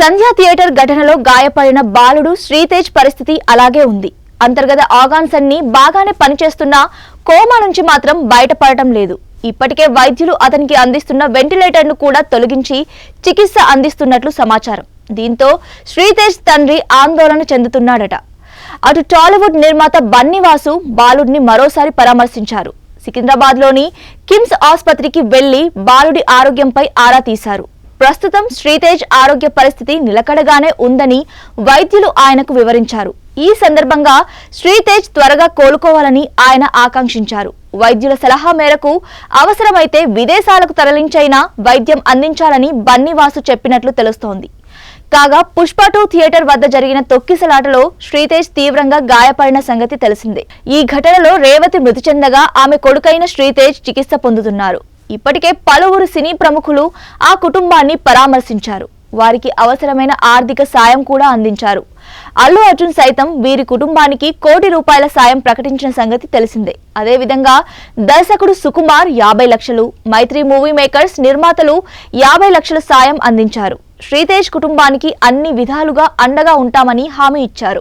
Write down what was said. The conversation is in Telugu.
సంధ్య థియేటర్ ఘటనలో గాయపడిన బాలుడు శ్రీతేజ్ పరిస్థితి అలాగే ఉంది. అంతర్గత ఆర్గాన్స్ అన్ని బాగానే పనిచేస్తున్నా కోమా నుంచి మాత్రం బయటపడటం లేదు. ఇప్పటికే వైద్యులు అతనికి అందిస్తున్న వెంటిలేటర్ను కూడా తొలగించి చికిత్స అందిస్తున్నట్లు సమాచారం. దీంతో శ్రీతేజ్ తండ్రి ఆందోళన చెందుతున్నాడట. అటు టాలీవుడ్ నిర్మాత బన్నీవాసు బాలుడిని మరోసారి పరామర్శించారు. సికింద్రాబాద్లోని కిమ్స్ ఆసుపత్రికి వెళ్లి బాలుడి ఆరోగ్యంపై ఆరా తీశారు. ప్రస్తుతం శ్రీతేజ్ ఆరోగ్య పరిస్థితి నిలకడగానే ఉందని వైద్యులు ఆయనకు వివరించారు. ఈ సందర్భంగా శ్రీతేజ్ త్వరగా కోలుకోవాలని ఆయన ఆకాంక్షించారు. వైద్యుల సలహా మేరకు అవసరమైతే విదేశాలకు తరలించైనా వైద్యం అందించాలని బన్నీవాసు చెప్పినట్లు తెలుస్తోంది. కాగా పుష్ప 2 థియేటర్ వద్ద జరిగిన తొక్కిసలాటలో శ్రీతేజ్ తీవ్రంగా గాయపడిన సంగతి తెలిసిందే. ఈ ఘటనలో రేవతి మృతి చెందగా ఆమె కొడుకైన శ్రీతేజ్ చికిత్స పొందుతున్నారు. ఇప్పటికే పలువురు సినీ ప్రముఖులు ఆ కుటుంబాన్ని పరామర్శించారు. వారికి అవసరమైన ఆర్థిక సాయం కూడా అందించారు. అల్లు అర్జున్ సైతం వీరి కుటుంబానికి ₹1 కోటి సాయం ప్రకటించిన సంగతి తెలిసిందే. అదేవిధంగా దర్శకుడు సుకుమార్ 50 లక్షలు, మైత్రి మూవీ మేకర్స్ నిర్మాతలు 50 లక్షల సాయం అందించారు. శ్రీతేజ్ కుటుంబానికి అన్ని విధాలుగా అండగా ఉంటామని హామీ ఇచ్చారు.